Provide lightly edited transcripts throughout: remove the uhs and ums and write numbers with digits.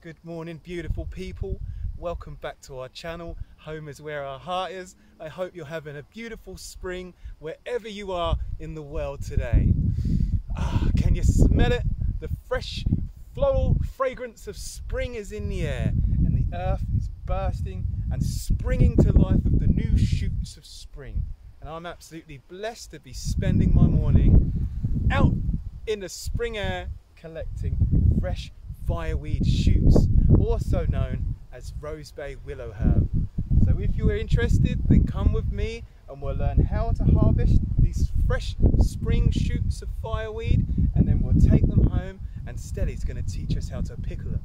Good morning, beautiful people. Welcome back to our channel. Home is where our heart is. I hope you're having a beautiful spring wherever you are in the world today. Can you smell it? The fresh floral fragrance of spring is in the air, and the earth is bursting and springing to life with the new shoots of spring. And I'm absolutely blessed to be spending my morning out in the spring air collecting fresh fireweed shoots, also known as rosebay willow herb. So if you are interested, then come with me and we'll learn how to harvest these fresh spring shoots of fireweed, and then we'll take them home and Stelly's going to teach us how to pickle them.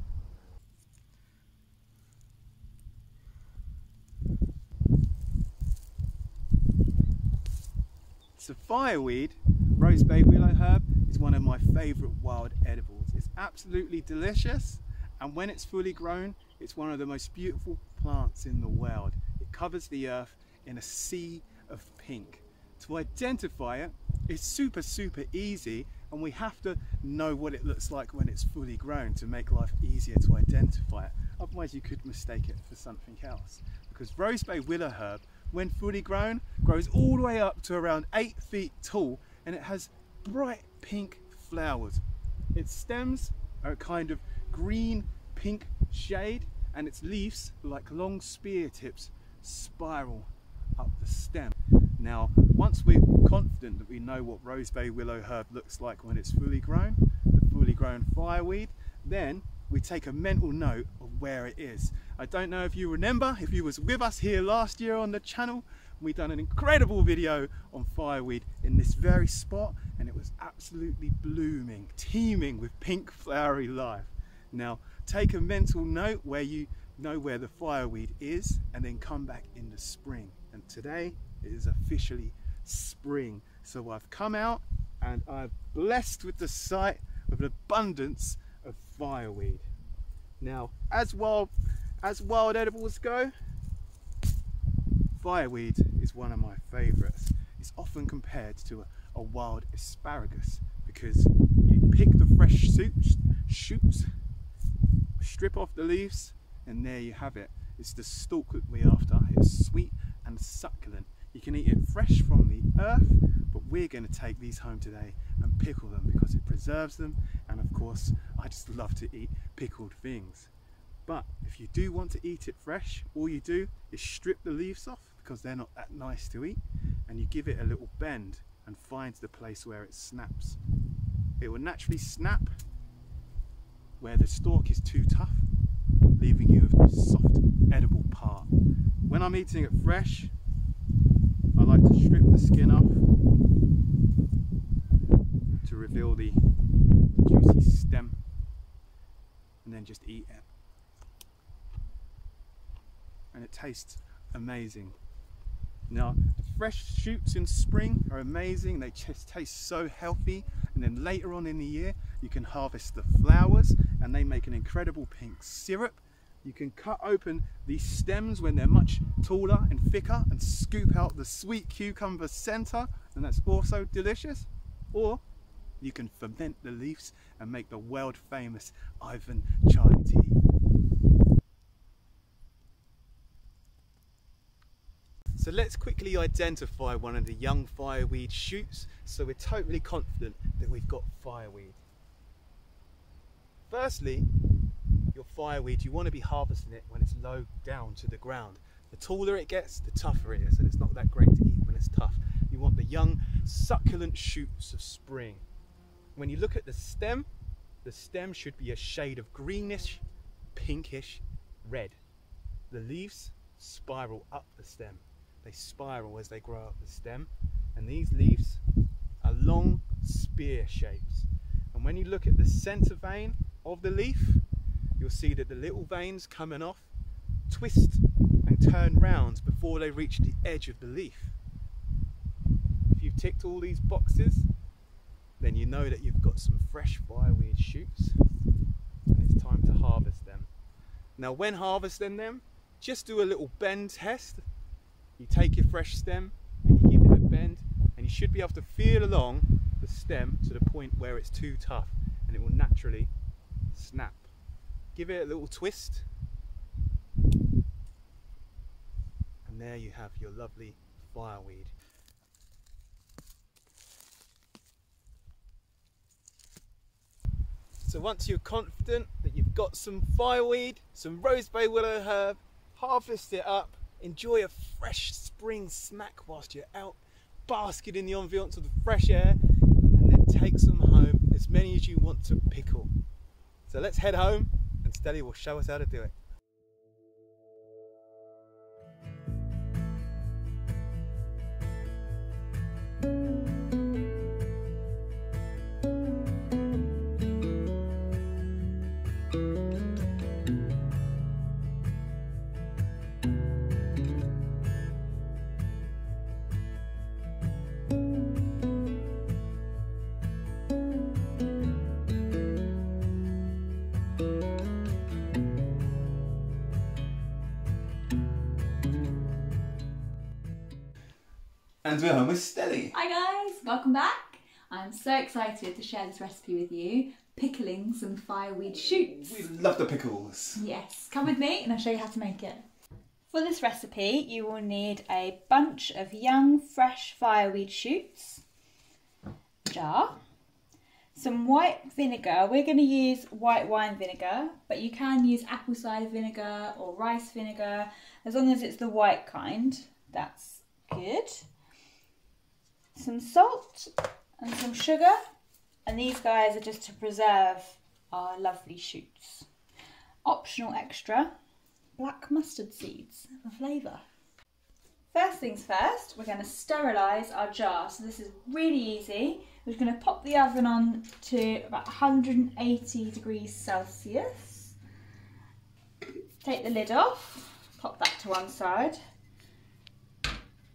So fireweed, rosebay willow herb, is one of my favourite wild edibles. It's absolutely delicious, and when it's fully grown, it's one of the most beautiful plants in the world. It covers the earth in a sea of pink. To identify it, it's super easy, and we have to know what it looks like when it's fully grown to make life easier to identify it. Otherwise you could mistake it for something else. Because rosebay willow herb, when fully grown, grows all the way up to around 8 feet tall, and it has bright pink flowers. Its stems are a kind of green pink shade, and its leaves, like long spear tips, spiral up the stem. Now, once we're confident that we know what rosebay willow herb looks like when it's fully grown, the fully grown fireweed, then we take a mental note of where it is. I don't know if you remember, if you was with us here last year on the channel, we done an incredible video on fireweed in this very spot, and it was absolutely blooming, teeming with pink flowery life. Now take a mental note where you know where the fireweed is, and then come back in the spring. And today it is officially spring, so I've come out and I'm blessed with the sight of an abundance of fireweed. Now as wild edibles go, fireweed is one of my favourites. It's often compared to a wild asparagus because you pick the fresh shoots, strip off the leaves, and there you have it. It's the stalk that we're after. It's sweet and succulent. You can eat it fresh from the earth, but we're going to take these home today and pickle them because it preserves them, and of course I just love to eat pickled things. But if you do want to eat it fresh, all you do is strip the leaves off because they're not that nice to eat, and you give it a little bend and find the place where it snaps. It will naturally snap where the stalk is too tough, leaving you with a soft edible part. When I'm eating it fresh, I like to strip the skin off to reveal the juicy stem, and then just eat it. And it tastes amazing. Now, the fresh shoots in spring are amazing. They just taste so healthy, and then later on in the year you can harvest the flowers, and they make an incredible pink syrup. You can cut open these stems when they're much taller and thicker and scoop out the sweet cucumber center, and that's also delicious. Or you can ferment the leaves and make the world famous Ivan chai tea. So let's quickly identify one of the young fireweed shoots so we're totally confident that we've got fireweed. Firstly, your fireweed, you want to be harvesting it when it's low down to the ground. The taller it gets, the tougher it is, and it's not that great to eat when it's tough. You want the young succulent shoots of spring. When you look at the stem should be a shade of greenish, pinkish red. The leaves spiral up the stem. They spiral as they grow up the stem, and these leaves are long spear shapes. And when you look at the center vein of the leaf, you'll see that the little veins coming off twist and turn round before they reach the edge of the leaf. If you've ticked all these boxes, then you know that you've got some fresh fireweed shoots, and it's time to harvest them. Now when harvesting them, just do a little bend test. You take your fresh stem and you give it a bend, and you should be able to feel along the stem to the point where it's too tough, and it will naturally snap. give it a little twist, and there you have your lovely fireweed. So once you're confident that you've got some fireweed, some rose bay willow herb, harvest it up, enjoy a fresh spring smack whilst you're out basking in the ambiance of the fresh air, and then take some home, as many as you want to pickle. So let's head home and Steli will show us how to do it. And we're home with Steli. Hi guys, welcome back. I'm so excited to share this recipe with you, pickling some fireweed shoots. We love the pickles. Yes, come with me and I'll show you how to make it. For this recipe you will need a bunch of young fresh fireweed shoots, jar, some white vinegar. We're going to use white wine vinegar, but you can use apple cider vinegar or rice vinegar, as long as it's the white kind. That's good. Some salt and some sugar, and these guys are just to preserve our lovely shoots. Optional extra, black mustard seeds for flavour. First things first, we're going to sterilise our jar. So this is really easy. We're just going to pop the oven on to about 180 degrees Celsius. Take the lid off, pop that to one side,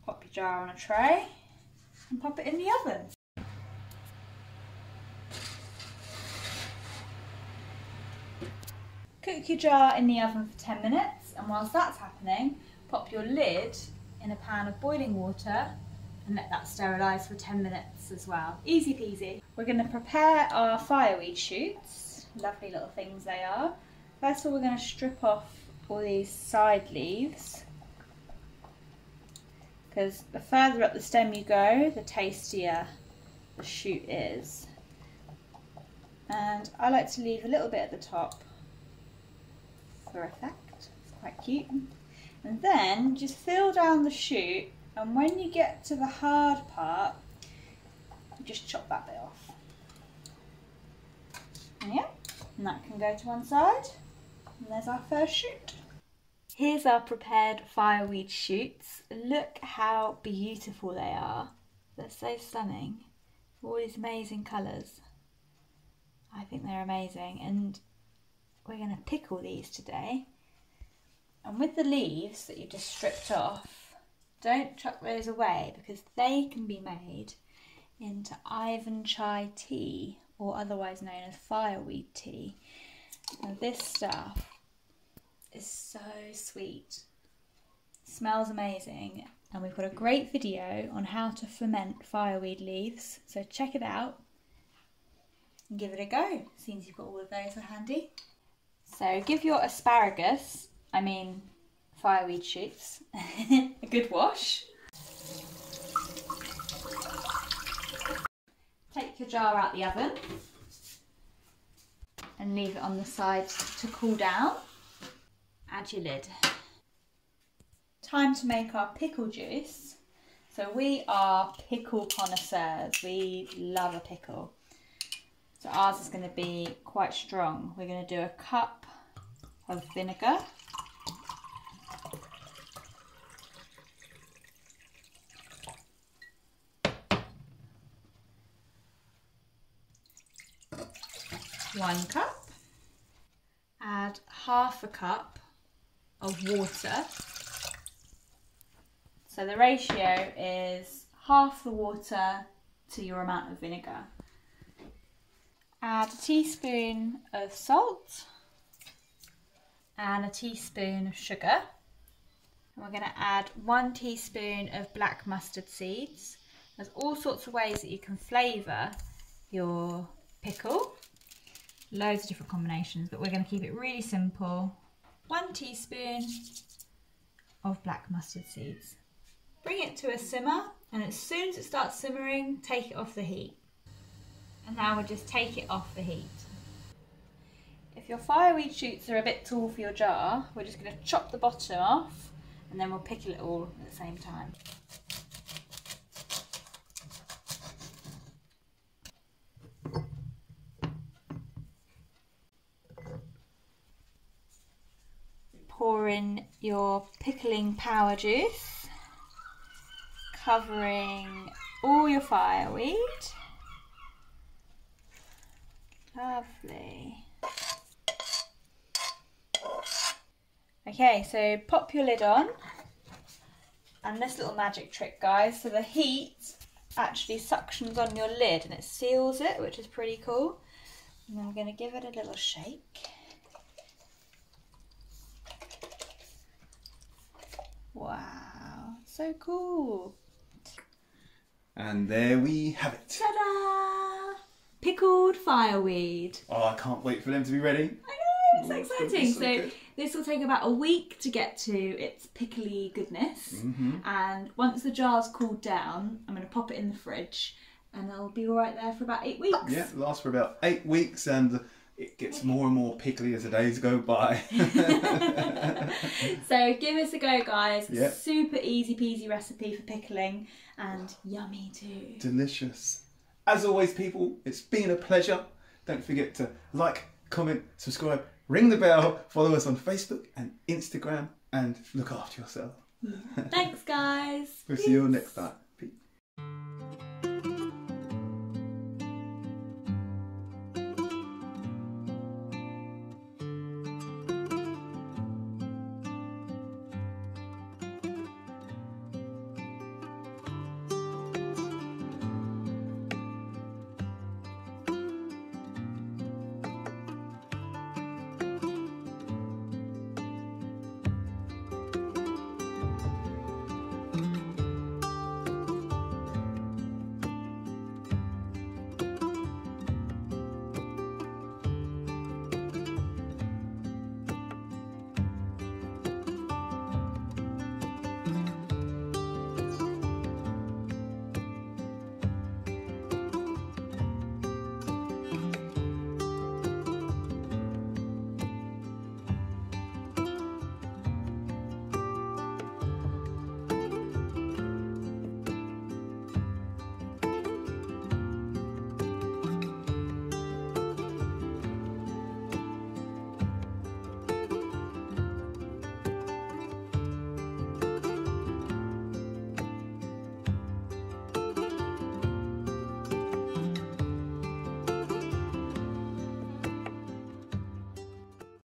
pop your jar on a tray and pop it in the oven. Cook your jar in the oven for 10 minutes, and whilst that's happening, pop your lid in a pan of boiling water and let that sterilise for 10 minutes as well. Easy peasy. We're going to prepare our fireweed shoots. Lovely little things they are. First of all, we're going to strip off all these side leaves, because the further up the stem you go, the tastier the shoot is. And I like to leave a little bit at the top for effect. It's quite cute. And then just fill down the shoot, and when you get to the hard part, just chop that bit off. Yeah, and that can go to one side. And there's our first shoot. Here's our prepared fireweed shoots. Look how beautiful they are. They're so stunning. All these amazing colours. I think they're amazing, and we're going to pickle these today. And with the leaves that you've just stripped off, don't chuck those away, because they can be made into Ivan chai tea, or otherwise known as fireweed tea. Now this stuff is so sweet, smells amazing, and we've got a great video on how to ferment fireweed leaves, so check it out and give it a go, since you've got all of those handy. So give your asparagus, fireweed shoots, a good wash. Take your jar out the oven and leave it on the side to cool down. Add your lid. Time to make our pickle juice. So we are pickle connoisseurs. We love a pickle. So ours is going to be quite strong. We're going to do a cup of vinegar. One cup. Add half a cup of water. So the ratio is half the water to your amount of vinegar. Add a teaspoon of salt and a teaspoon of sugar. And we're going to add 1 teaspoon of black mustard seeds. There's all sorts of ways that you can flavour your pickle. loads of different combinations, but we're going to keep it really simple. 1 teaspoon of black mustard seeds. Bring it to a simmer, and as soon as it starts simmering, take it off the heat. And now we'll just take it off the heat. If your fireweed shoots are a bit tall for your jar, we're just going to chop the bottom off, and then we'll pickle it all at the same time. Pour in your pickling power juice, covering all your fireweed. Lovely. Okay, so pop your lid on, and this little magic trick, guys, so the heat actually suctions on your lid and it seals it, which is pretty cool. And I'm going to give it a little shake. Wow, so cool. And there we have it. Ta-da! Pickled fireweed. Oh, I can't wait for them to be ready. I know, it's so exciting. So this will take about a week to get to its pickly goodness. And once the jar's cooled down, I'm going to pop it in the fridge and it'll be all right there for about 8 weeks. Yeah, it lasts for about 8 weeks and it gets more and more pickly as the days go by. So give us a go, guys. Yep. Super easy peasy recipe for pickling and yummy too. Delicious. As always, people, it's been a pleasure. Don't forget to like, comment, subscribe, ring the bell, follow us on Facebook and Instagram, and look after yourself. Thanks, guys. We'll see you all next time.